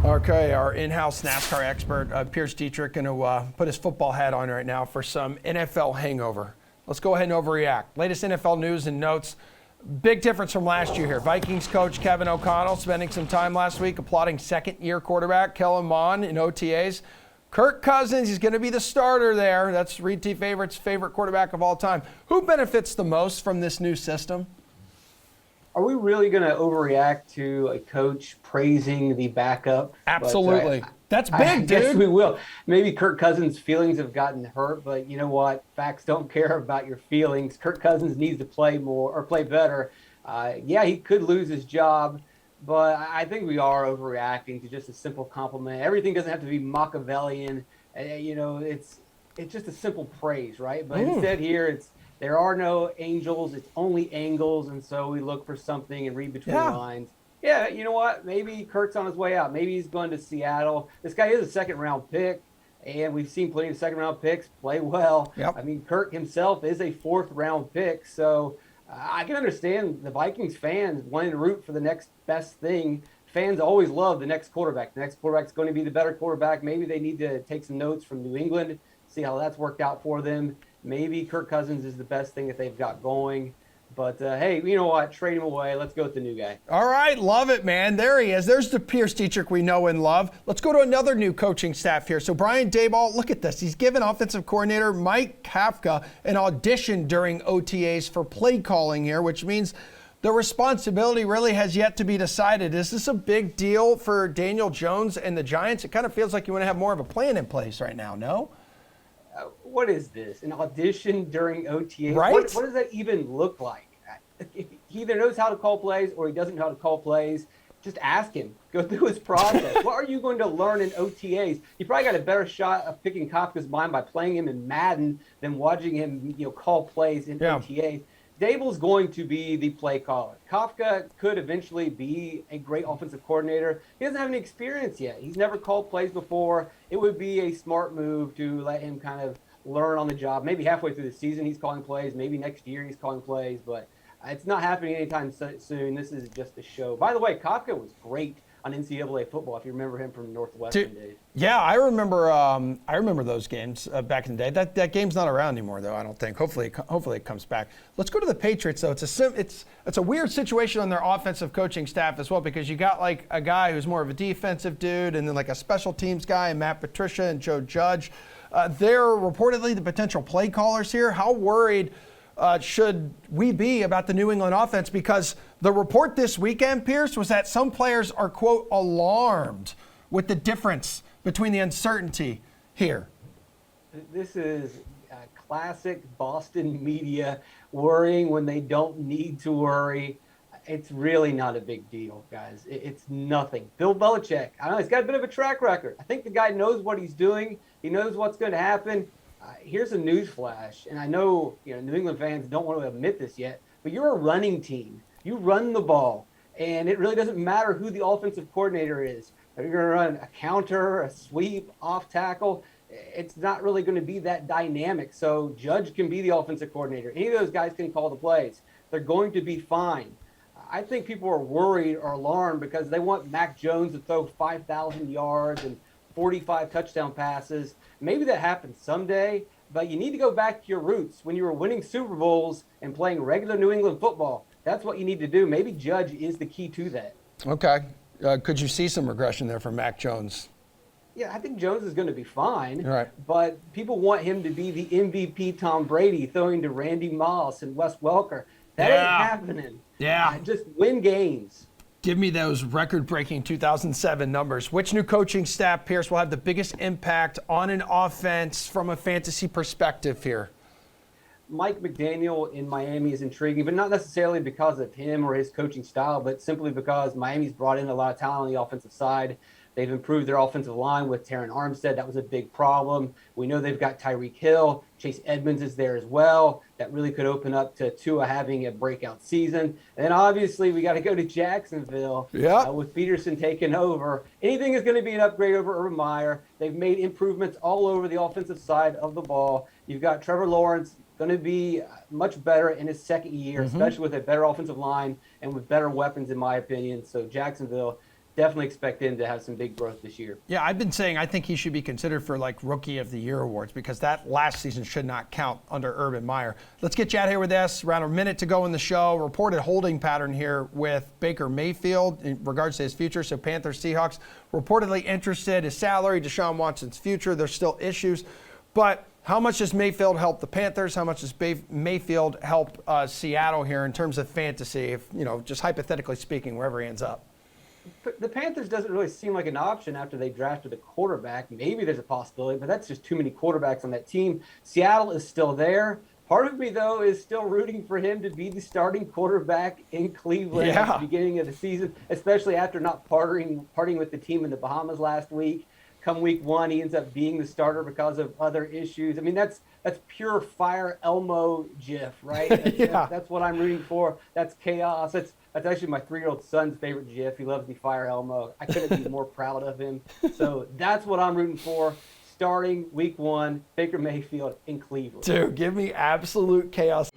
Okay, our in-house NASCAR expert, Pearce Dietrich, going to put his football hat on right now for some NFL hangover. Let's go ahead and overreact. Latest NFL news and notes. Big difference from last year here. Vikings coach Kevin O'Connell spending some time last week applauding second-year quarterback Kellen Mond in OTAs. Kirk Cousins, he's going to be the starter there. That's Reed T. Favorite's favorite quarterback of all time. Who benefits the most from this new system? Are we really going to overreact to a coach praising the backup? Absolutely. That's big, I guess dude. we will. Maybe Kirk Cousins' feelings have gotten hurt, but you know what? Facts don't care about your feelings. Kirk Cousins needs to play more or play better. Yeah, he could lose his job, but I think we are overreacting to just a simple compliment. Everything doesn't have to be Machiavellian. It's just a simple praise, right? But instead here, there are no angels. It's only angles, and so we look for something and read between the lines. Yeah, you know what? Maybe Kirk's on his way out. Maybe he's going to Seattle. This guy is a second-round pick, and we've seen plenty of second-round picks play well. Yep. I mean, Kirk himself is a fourth-round pick, so I can understand the Vikings fans wanting to root for the next best thing. Fans always love the next quarterback. The next quarterback's going to be the better quarterback. Maybe they need to take some notes from New England, see how that's worked out for them. Maybe Kirk Cousins is the best thing that they've got going. But, hey, you know what? Trade him away. Let's go with the new guy. All right. Love it, man. There he is. There's the Pearce Dietrich we know and love. Let's go to another new coaching staff here. So Brian Daboll, look at this. He's given offensive coordinator Mike Kafka an audition during OTAs for play calling here, which means the responsibility really has yet to be decided. Is this a big deal for Daniel Jones and the Giants? It kind of feels like you want to have more of a plan in place right now, no? What is this? An audition during OTA? Right? What does that even look like? He either knows how to call plays or he doesn't know how to call plays. Just ask him. Go through his process. What are you going to learn in OTAs? You probably got a better shot of picking Kafka's mind by playing him in Madden than watching him, call plays in OTAs. Daboll's going to be the play caller. Kafka could eventually be a great offensive coordinator. He doesn't have any experience yet. He's never called plays before. It would be a smart move to let him kind of learn on the job. Maybe halfway through the season he's calling plays. Maybe next year he's calling plays. But it's not happening anytime soon. This is just a show. By the way, Kafka was great on NCAA football, if you remember him from Northwestern days. Yeah, I remember those games back in the day. That game's not around anymore, though, I don't think. Hopefully it comes back. Let's go to the Patriots, though. It's a weird situation on their offensive coaching staff as well, because you got like a guy who's more of a defensive dude and then like a special teams guy, and Matt Patricia and Joe Judge. They're reportedly the potential play callers here. How worried should we be about the New England offense? Because the report this weekend, Pearce, was that some players are, quote, alarmed with the difference between the uncertainty here. This is classic Boston media worrying when they don't need to worry. It's really not a big deal, guys. It's nothing. Bill Belichick, I don't know, he's got a bit of a track record. I think the guy knows what he's doing. He knows what's going to happen. Here's a news flash, and I know New England fans don't want to admit this yet, but you're a running team. You run the ball, and it really doesn't matter who the offensive coordinator is. If you're going to run a counter, a sweep, off tackle, it's not really going to be that dynamic. So Judge can be the offensive coordinator. Any of those guys can call the plays. They're going to be fine. I think people are worried or alarmed because they want Mac Jones to throw 5,000 yards and 45 touchdown passes. Maybe that happens someday, but you need to go back to your roots. When you were winning Super Bowls and playing regular New England football, that's what you need to do. Maybe Judge is the key to that. Okay. Could you see some regression there from Mac Jones? Yeah, I think Jones is going to be fine. Right. But people want him to be the MVP Tom Brady, throwing to Randy Moss and Wes Welker. That ain't happening. Yeah. Just win games. Give me those record-breaking 2007 numbers. Which new coaching staff, Pearce, will have the biggest impact on an offense from a fantasy perspective here? Mike McDaniel in Miami is intriguing, but not necessarily because of him or his coaching style, but simply because Miami's brought in a lot of talent on the offensive side. They've improved their offensive line with Terron Armstead. That was a big problem. We know they've got Tyreek Hill. Chase Edmonds is there as well. That really could open up to Tua having a breakout season. And then obviously we got to go to Jacksonville with Peterson taking over. Anything is going to be an upgrade over Urban Meyer. They've made improvements all over the offensive side of the ball. You've got Trevor Lawrence going to be much better in his second year, especially with a better offensive line and with better weapons, in my opinion. So Jacksonville, definitely expect him to have some big growth this year. Yeah, I've been saying I think he should be considered for like Rookie of the Year awards because that last season should not count under Urban Meyer. Let's get you out here with this. Around a minute to go in the show. Reported holding pattern here with Baker Mayfield in regards to his future. So Panthers, Seahawks reportedly interested. His salary, Deshaun Watson's future. There's still issues. But how much does Mayfield help the Panthers? How much does Mayfield help Seattle here in terms of fantasy, if, just hypothetically speaking, wherever he ends up? The Panthers doesn't really seem like an option after they drafted a quarterback. Maybe there's a possibility, but that's just too many quarterbacks on that team. Seattle is still there. Part of me, though, is still rooting for him to be the starting quarterback in Cleveland at the beginning of the season, especially after not partying with the team in the Bahamas last week. Come week one, he ends up being the starter because of other issues. I mean, that's pure Fire Elmo GIF, right? That's what I'm rooting for. That's chaos. That's actually my 3-year-old son's favorite GIF. He loves the Fire Elmo. I couldn't be more proud of him. So that's what I'm rooting for. Starting week one, Baker Mayfield in Cleveland. Dude, give me absolute chaos.